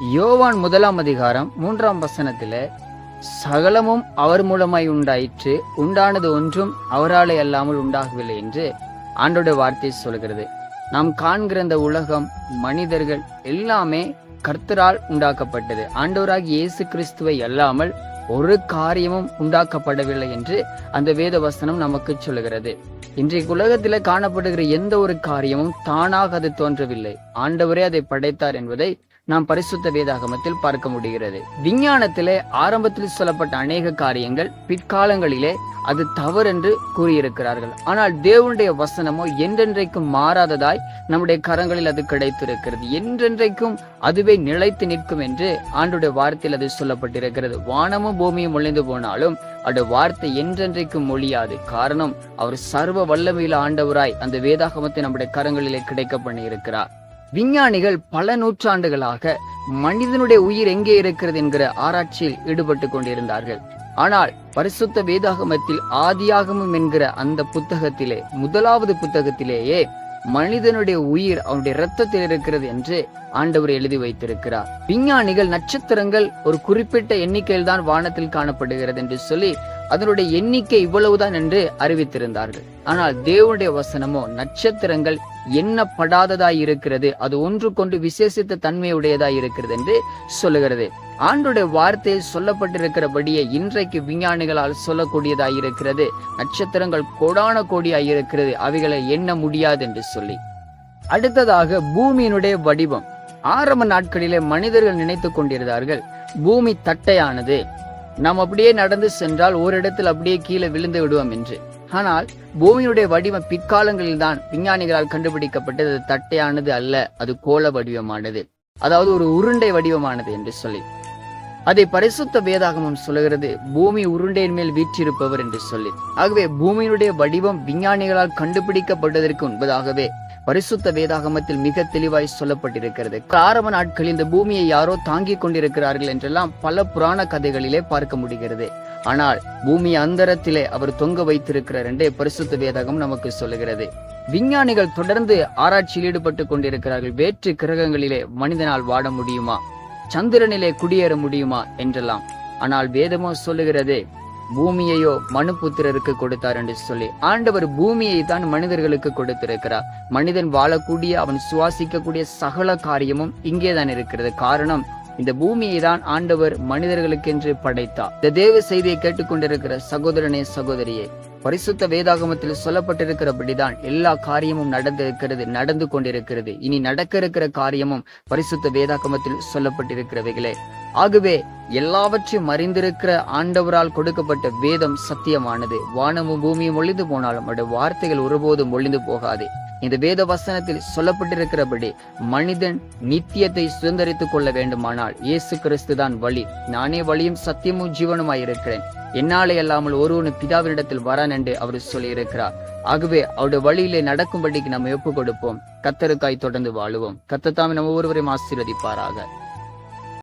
யோவான் 1 அதிகாரம் 3 சகலமும் அவர் மூலமாய் உண்டாயிற்று, உண்டானது ஒன்றும் அவராலே அல்லாமல் உண்டாகவில்லை என்று ஆண்டோட வார்த்தை சொல்கிறது. நாம் காண்கிற இந்த உலகம், மனிதர்கள் எல்லாமே கர்த்தரால் உண்டாக்கப்பட்டது. ஆண்டவராகிய இயேசு கிறிஸ்துவை அல்லாமல் ஒரு காரியமும் உண்டாக்கப்படவில்லை என்று அந்த வேத வசனம் நமக்கு சொல்கிறது. இன்றைக்கு உலகத்தில காணப்படுகிற எந்த ஒரு காரியமும் தானாக அது தோன்றவில்லை, ஆண்டவரே அதை படைத்தார் என்பதை நாம் பரிசுத்த வேதாகமத்தில் பார்க்க முடிகிறது. விஞ்ஞானத்திலே ஆரம்பத்தில் சொல்லப்பட்ட அநேக காரியங்கள் பிற்காலங்களிலே அது தவறென்று கூறியிருக்கிறார்கள். ஆனால் தேவனுடைய வசனமோ என்றென்றைக்கும் மாறாததாய் நம்முடைய கரங்களில் அது கிடைத்திருக்கிறது. என்றென்றைக்கும் அதுவே நிலைத்து நிற்கும் என்று ஆண்டுடைய வார்த்தையில் அது சொல்லப்பட்டிருக்கிறது. வானமும் பூமியும் ஒழிந்து போனாலும் அவருடைய வார்த்தை என்றென்றைக்கும் மொழியாது. காரணம், அவர் சர்வ வல்லமையில ஆண்டவராய் அந்த வேதாகமத்தை நம்முடைய கரங்களிலே கிடைக்க பண்ணி இருக்கிறார். விஞ்ஞானிகள் பல நூற்றாண்டுகளாக மனிதனுடைய உயிர் எங்கே இருக்கிறது என்கிற ஆராய்ச்சியில் ஈடுபட்டு கொண்டிருந்தார்கள். ஆனால் பரிசுத்த வேதாகமத்தில் ஆதியாகமம் என்கிற அந்த புத்தகத்திலே, முதலாவது புத்தகத்திலேயே மனிதனுடைய உயிர் அவனுடைய இரத்தத்தில் இருக்கிறது என்று ஆண்டவர் எழுதி வைத்திருக்கிறார். விஞ்ஞானிகள் நட்சத்திரங்கள் ஒரு குறிப்பிட்ட எண்ணிக்கையில் தான் வானத்தில் காணப்படுகிறது என்று சொல்லி அதனுடைய எண்ணிக்கை இவ்வளவுதான் என்று அறிவித்திருந்தார்கள். ஆனால் தேவனுடைய வசனமோ நட்சத்திரங்கள் எண்ணப்படாததாய் இருக்கிறது, அது ஒன்றுக்கொண்டு விசேஷித்த தன்மையுடையதாய் இருக்கிறது என்று சொல்லுகிறது. ஆண்டுடைய வார்த்தையில் சொல்லப்பட்டிருக்கிறபடியே இன்றைக்கு விஞ்ஞானிகளால் சொல்லக்கூடியதாய் இருக்கிறது. நட்சத்திரங்கள் கோடான கோடியாய் இருக்கிறது, அவைகளை எண்ண முடியாது என்று சொல்லி. அடுத்ததாக பூமியினுடைய வடிவம். ஆரம்ப நாட்களிலே மனிதர்கள் நினைத்து கொண்டிருந்தார்கள் பூமி தட்டையானது, நாம் அப்படியே நடந்து சென்றால் ஒரு இடத்தில் அப்படியே கீழே விழுந்து விடுவோம் என்று. ஆனால் பூமியுடைய வடிவம் பிற்காலங்களில் தான் விஞ்ஞானிகளால் கண்டுபிடிக்கப்பட்டது. தட்டையானது அல்ல, அது கோள வடிவமானது, அதாவது ஒரு உருண்டை வடிவமானது என்று சொல்லி. அதை பரிசுத்த வேதாகமம் சொல்லுகிறது, பூமி உருண்டையின் மேல் வீற்றிருப்பவர் என்று சொல்லி. ஆகவே பூமியினுடைய வடிவம் விஞ்ஞானிகளால் கண்டுபிடிக்கப்பட்டதற்கு முன்பதாகவே பரிசுத்த வேதாகமத்தில் மிக தெளிவாய் சொல்லப்பட்டிருக்கிறது. ஆரம்ப நாட்களில் இந்த பூமியை யாரோ தாங்கிக் கொண்டிருக்கிறார்கள் என்றெல்லாம் பல புராண கதைகளிலே பார்க்க முடிகிறது. ஆனால் பூமி அந்தரத்திலே அவர் தொங்க வைத்திருக்கிறார் என்றே பரிசுத்த வேதாகம் நமக்கு சொல்லுகிறது. விஞ்ஞானிகள் தொடர்ந்து ஆராய்ச்சியில் ஈடுபட்டு கொண்டிருக்கிறார்கள். வேற்று கிரகங்களிலே மனிதனால் வாழ முடியுமா, சந்திரனிலே குடியேற முடியுமா என்றெல்லாம். ஆனால் வேதமோ சொல்லுகிறது, பூமியையோ மனுபுத்திரருக்கு கொடுத்தார் என்று சொல்லி. ஆண்டவர் பூமியை தான் மனிதர்களுக்கு கொடுத்திருக்கிறார். மனிதன் வாழக்கூடிய, அவன் சுவாசிக்கக்கூடிய சகல காரியமும் இங்கேதான் இருக்கிறது. காரணம், இந்த பூமியை தான் ஆண்டவர் மனிதர்களுக்கென்று படைத்தார். இந்த தேவ செய்தியை கேட்டுக்கொண்டிருக்கிற சகோதரனே, சகோதரியே, பரிசுத்த வேதாகமத்தில் சொல்லப்பட்டிருக்கிறபடிதான் எல்லா காரியமும் நடந்திருக்கிறது, நடந்து கொண்டிருக்கிறது. இனி நடக்க இருக்கிற காரியமும் பரிசுத்த வேதாகமத்தில் சொல்லப்பட்டிருக்கிறவைகளே. ஆகவே எல்லாவற்றையும் அறிந்திருக்கிற ஆண்டவரால் கொடுக்கப்பட்ட வேதம் சத்தியமானது. வானமும் பூமியும் ஒழிந்து போனாலும் அவருடைய வார்த்தைகள் ஒருபோதும் ஒழிந்து போகாது. இந்த வேத வசனத்தில் சொல்லப்பட்டிருக்கிறபடி மனிதன் நித்தியத்தை சுதந்திரித்துக் கொள்ள வேண்டுமானால் இயேசு கிறிஸ்து தான் வழி. நானே வழியும் சத்தியமும் ஜீவனுமாயிருக்கிறேன், என்னாலே அல்லாமல் ஒருவனு பிதாவினிடத்தில் வரான் என்று அவர் சொல்லி இருக்கிறார். ஆகவே அவருடைய வழியிலே நடக்கும்படிக்கு நம்ம ஒப்பு கொடுப்போம். கர்த்தருக்காய் தொடர்ந்து வாழுவோம். கர்த்தர் தாமே நம்ம ஒருவரையும் ஆசீர்வதிப்பாராக.